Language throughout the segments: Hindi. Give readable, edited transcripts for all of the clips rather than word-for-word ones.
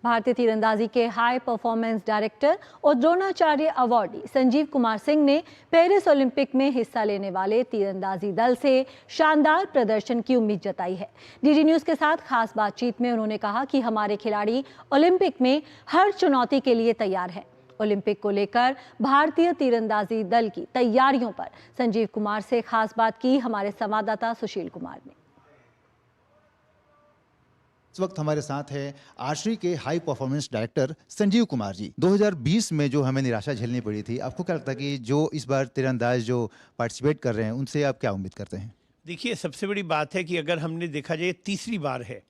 भारतीय तीरंदाजी के हाई परफॉर्मेंस डायरेक्टर और द्रोणाचार्य अवार्डी संजीव कुमार सिंह ने पेरिस ओलंपिक में हिस्सा लेने वाले तीरंदाजी दल से शानदार प्रदर्शन की उम्मीद जताई है। डीडी न्यूज के साथ खास बातचीत में उन्होंने कहा कि हमारे खिलाड़ी ओलंपिक में हर चुनौती के लिए तैयार हैं। ओलंपिक को लेकर भारतीय तीरंदाजी दल की तैयारियों पर संजीव कुमार से खास बात की हमारे संवाददाता सुशील कुमार ने। इस वक्त हमारे साथ है आर्चरी के high performance director Sanjeev Kumar ji. 2020 में जो हमें निराशा झेलनी पड़ी थी, आपको क्या लगता है कि जो इस बार तीरंदाज जो पार्टिसिपेट कर रहे हैं उनसे आप क्या उम्मीद करते हैं? देखिए, सबसे बड़ी बात है कि अगर हमने देखा जाए तीसरी बार है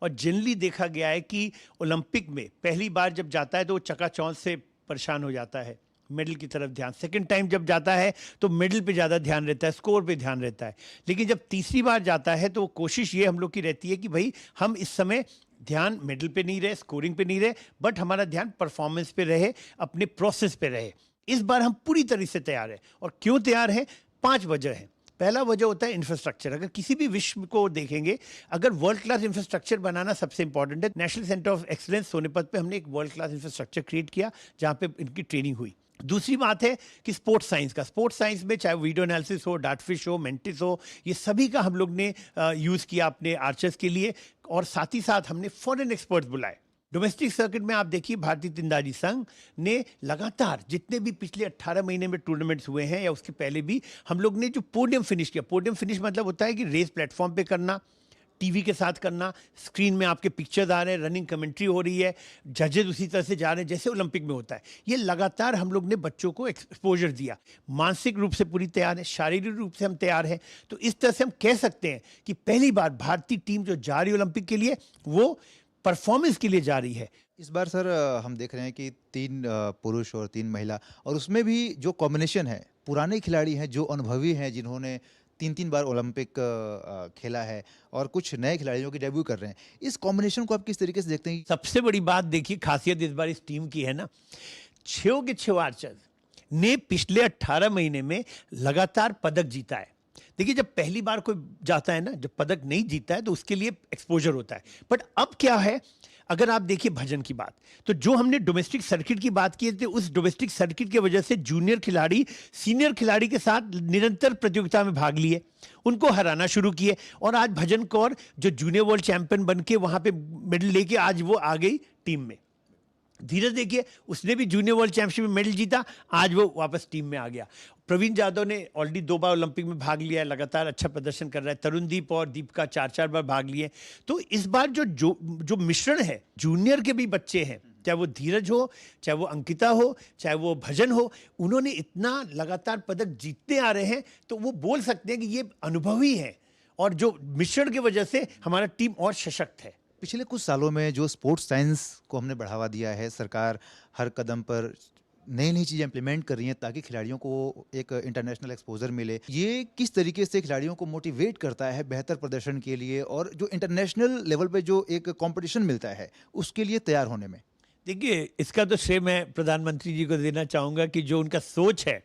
और जनरली देखा गया है कि ओलंपिक में पहली बार जब जाता है तो वो चकाचौंध से परेशान हो जाता है, मेडल की तरफ ध्यान। सेकंड टाइम जब जाता है तो मेडल पे ज़्यादा ध्यान रहता है, स्कोर पे ध्यान रहता है। लेकिन जब तीसरी बार जाता है तो कोशिश ये हम लोग की रहती है कि भाई हम इस समय ध्यान मेडल पे नहीं रहे, स्कोरिंग पे नहीं रहे, बट हमारा ध्यान परफॉर्मेंस पे रहे, अपने प्रोसेस पे रहे। इस बार हम पूरी तरह से तैयार हैं। और क्यों तैयार हैं? 5 वजह हैं। पहला वजह होता है इंफ्रास्ट्रक्चर। अगर किसी भी विश्व को देखेंगे, अगर वर्ल्ड क्लास इंफ्रास्ट्रक्चर बनाना सबसे इंपॉर्टेंट है। National centre of excellence Sonipat पे हमने एक वर्ल्ड क्लास इंफ्रास्ट्रक्चर क्रिएट किया जहाँ पे इनकी ट्रेनिंग हुई। दूसरी बात है कि स्पोर्ट्स साइंस का, स्पोर्ट्स साइंस में चाहे वीडियो एनालिसिस हो, डार्टफिश हो, मेंटिस हो, ये सभी का हम लोग ने यूज़ किया अपने आर्चर्स के लिए। और साथ ही साथ हमने फॉरेन एक्सपर्ट्स बुलाए। डोमेस्टिक सर्किट में आप देखिए, भारतीय तीरंदाजी संघ ने लगातार जितने भी पिछले 18 महीने में टूर्नामेंट्स हुए हैं या उसके पहले भी, हम लोग ने जो पोडियम फिनिश किया। पोडियम फिनिश मतलब होता है कि रेस प्लेटफॉर्म पे करना, टीवी के साथ करना, स्क्रीन में आपके पिक्चर्स आ रहे हैं, रनिंग कमेंट्री हो रही है, जजेस उसी तरह से जा रहे हैं जैसे ओलंपिक में होता है। ये लगातार हम लोग ने बच्चों को एक्सपोजर दिया। मानसिक रूप से पूरी तैयार है, शारीरिक रूप से हम तैयार हैं। तो इस तरह से हम कह सकते हैं कि पहली बार भारतीय टीम जो जा रही है ओलंपिक के लिए, वो परफॉर्मेंस के लिए जा रही है। इस बार सर हम देख रहे हैं कि 3 पुरुष और 3 महिला, और उसमें भी जो कॉम्बिनेशन है, पुराने खिलाड़ी हैं जो अनुभवी हैं, जिन्होंने 3 बार ओलंपिक खेला है, और कुछ नए खिलाड़ियों की डेब्यू कर रहे हैं। इस कॉम्बिनेशन को आप किस तरीके से देखते हैं? सबसे बड़ी बात देखिए, खासियत इस बार इस टीम की है ना, 6 के 6 आर्चर्स ने पिछले 18 महीने में लगातार पदक जीता है। देखिए, जब पहली बार कोई जाता है ना, जब पदक नहीं जीता है तो उसके लिए एक्सपोजर होता है। बट अब क्या है, अगर आप देखिए भजन की बात, तो जो हमने डोमेस्टिक सर्किट की बात की थी, उस डोमेस्टिक सर्किट की वजह से जूनियर खिलाड़ी सीनियर खिलाड़ी के साथ निरंतर प्रतियोगिता में भाग लिए, उनको हराना शुरू किए। और आज भजन कौर जो जूनियर वर्ल्ड चैंपियन बन के वहाँ पे मेडल लेके आज वो आ गई टीम में। धीरज देखिए, उसने भी जूनियर वर्ल्ड चैंपियनशिप में मेडल जीता, आज वो वापस टीम में आ गया। प्रवीण जाधव ने ऑलरेडी 2 बार ओलंपिक में भाग लिया है, लगातार अच्छा प्रदर्शन कर रहा है। तरुणदीप और दीपिका 4-4 बार भाग लिए। तो इस बार जो मिश्रण है, जूनियर के भी बच्चे हैं, चाहे वो धीरज हो, चाहे वो अंकिता हो, चाहे वो भजन हो, उन्होंने इतना लगातार पदक जीतते आ रहे हैं, तो वो बोल सकते हैं कि ये अनुभवी हैं। और जो मिश्रण की वजह से हमारा टीम और सशक्त है। पिछले कुछ सालों में जो स्पोर्ट्स साइंस को हमने बढ़ावा दिया है, सरकार हर कदम पर नई नई चीज़ें इंप्लीमेंट कर रही हैं ताकि खिलाड़ियों को एक इंटरनेशनल एक्सपोजर मिले। ये किस तरीके से खिलाड़ियों को मोटिवेट करता है बेहतर प्रदर्शन के लिए, और जो इंटरनेशनल लेवल पे जो एक कंपटीशन मिलता है उसके लिए तैयार होने में? देखिए, इसका तो श्रेय मैं प्रधानमंत्री जी को देना चाहूँगा कि जो उनका सोच है,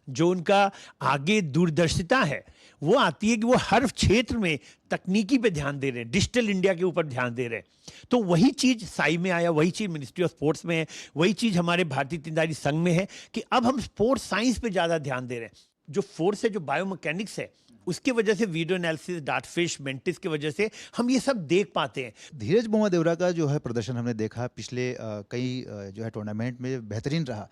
जो उनका आगे दूरदर्शिता है, वो आती है कि वो हर क्षेत्र में तकनीकी पे ध्यान दे रहे हैं, डिजिटल इंडिया के ऊपर ध्यान दे रहे हैं। तो वही चीज़ साई में आया, वही चीज़ मिनिस्ट्री ऑफ स्पोर्ट्स में है, वही चीज़ हमारे भारतीय तीरंदाजी संघ में है कि अब हम स्पोर्ट्स साइंस पे ज़्यादा ध्यान दे रहे हैं। जो फोर्स है, जो बायोमैकेनिक्स है, उसके वजह से वीडियो एनालिसिस, डार्टफिश, मेंटिस की वजह से हम ये सब देख पाते हैं। धीरज बोमादेवरा का जो है प्रदर्शन हमने देखा पिछले कई जो है टूर्नामेंट में बेहतरीन रहा।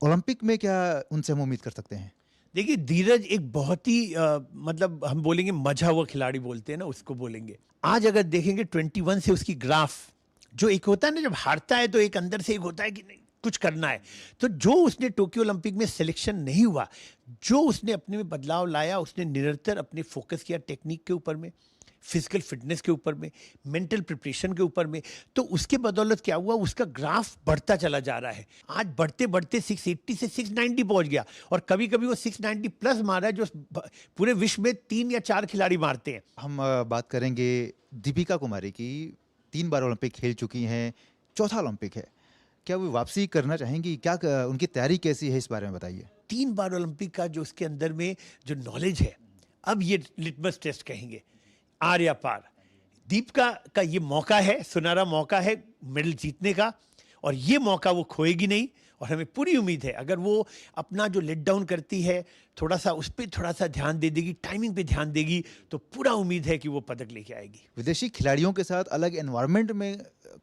ओलंपिक में क्या उनसे हम उम्मीद कर सकते हैं? देखिए, धीरज एक बहुत ही मतलब हम बोलेंगे मजा हुआ खिलाड़ी बोलते हैं ना, उसको बोलेंगे। आज अगर देखेंगे 21 से उसकी ग्राफ, जो एक होता है ना, जब हारता है तो एक अंदर से एक होता है कि नहीं कुछ करना है, तो जो उसने टोक्यो ओलंपिक में सिलेक्शन नहीं हुआ, जो उसने अपने में बदलाव लाया, उसने निरंतर अपने फोकस किया टेक्निक के ऊपर में, फिजिकल फिटनेस के ऊपर में, मेंटल प्रिपरेशन के ऊपर में, तो उसके बदौलत क्या हुआ, उसका ग्राफ बढ़ता चला जा रहा है। आज बढ़ते बढ़ते 680 से 690 पहुंच गया, और कभी कभी वो 690 प्लस मारा है, जो पूरे विश्व में 3 या 4 खिलाड़ी मारते हैं। हम बात करेंगे दीपिका कुमारी की। 3 बार ओलंपिक खेल चुकी हैं, चौथा ओलंपिक है। क्या वो वापसी करना चाहेंगी? क्या उनकी तैयारी कैसी है, इस बारे में बताइए। 3 बार ओलंपिक का जो उसके अंदर में जो नॉलेज है, अब ये लिटमस टेस्ट कहेंगे, आर या पार। दीपिका का ये मौका है, सुनहरा मौका है मेडल जीतने का, और ये मौका वो खोएगी नहीं। और हमें पूरी उम्मीद है अगर वो अपना जो लेट डाउन करती है थोड़ा सा उस पर थोड़ा सा ध्यान दे देगी, टाइमिंग पे ध्यान देगी, तो पूरा उम्मीद है कि वो पदक लेके आएगी। विदेशी खिलाड़ियों के साथ अलग एनवायरनमेंट में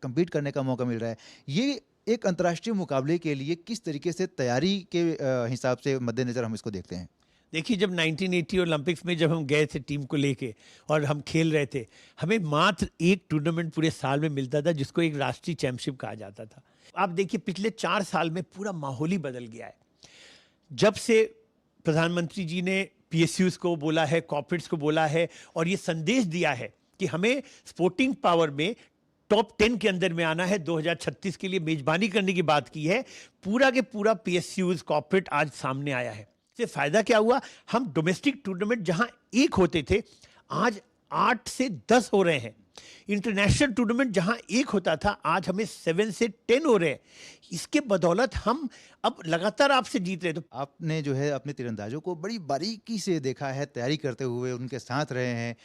compete करने का मौका मिल रहा है। ये एक अंतर्राष्ट्रीय मुकाबले के लिए किस तरीके से तैयारी के हिसाब से मद्देनजर हम इसको देखते हैं? देखिए, जब 1980 ओलंपिक्स में जब हम गए थे टीम को लेके और हम खेल रहे थे, हमें मात्र एक टूर्नामेंट पूरे साल में मिलता था जिसको एक राष्ट्रीय चैंपियनशिप कहा जाता था। आप देखिए पिछले 4 साल में पूरा माहौल ही बदल गया है। जब से प्रधानमंत्री जी ने पीएसयूज को बोला है, कॉर्पोरेट्स को बोला है और ये संदेश दिया है कि हमें स्पोर्टिंग पावर में टॉप 10 के अंदर में आना है, 2036 के लिए मेजबानी करने की बात की है, पूरा के पूरा पीएसयूज कॉर्पोरेट आज सामने आया है। इससे फायदा क्या हुआ? हम डोमेस्टिक टूर्नामेंट जहां 1 होते थे आज 8 से 10 हो रहे हैं। इंटरनेशनल टूर्नामेंट जहां 1 होता था आज हमें 7 से 10 हो रहे हैं। इसके बदौलत हम अब लगातार आपसे जीत रहे हैं। तो आपने जो है अपने तीरंदाजों को बड़ी बारीकी से देखा है, तैयारी करते हुए उनके साथ रहे हैं,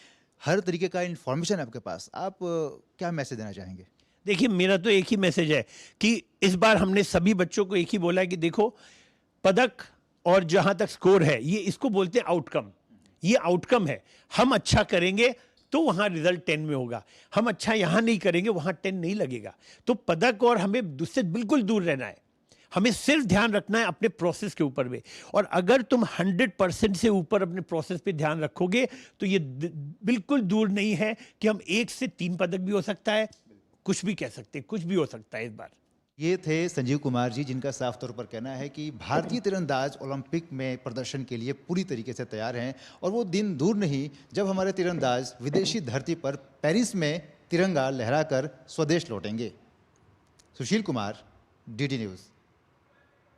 हर तरीके का इन्फॉर्मेशन आपके पास। आप क्या मैसेज देना चाहेंगे? देखिए, मेरा तो एक ही मैसेज है कि इस बार हमने सभी बच्चों को एक ही बोला है कि देखो, पदक और जहां तक स्कोर है ये इसको बोलते हैं आउटकम। ये आउटकम है। हम अच्छा करेंगे तो वहां रिजल्ट 10 में होगा, हम अच्छा यहां नहीं करेंगे वहां 10 नहीं लगेगा। तो पदक और हमें उससे बिल्कुल दूर रहना है। हमें सिर्फ ध्यान रखना है अपने प्रोसेस के ऊपर में, और अगर तुम 100% से ऊपर अपने प्रोसेस पे ध्यान रखोगे तो ये बिल्कुल दूर नहीं है कि हम 1 से 3 पदक भी हो सकता है, कुछ भी कह सकते हैं, कुछ भी हो सकता है इस बार। ये थे संजीव कुमार जी, जिनका साफ तौर पर कहना है कि भारतीय तीरंदाज ओलंपिक में प्रदर्शन के लिए पूरी तरीके से तैयार हैं, और वो दिन दूर नहीं जब हमारे तीरंदाज विदेशी धरती पर पेरिस में तिरंगा लहराकर स्वदेश लौटेंगे। Sushil Kumar, DD news.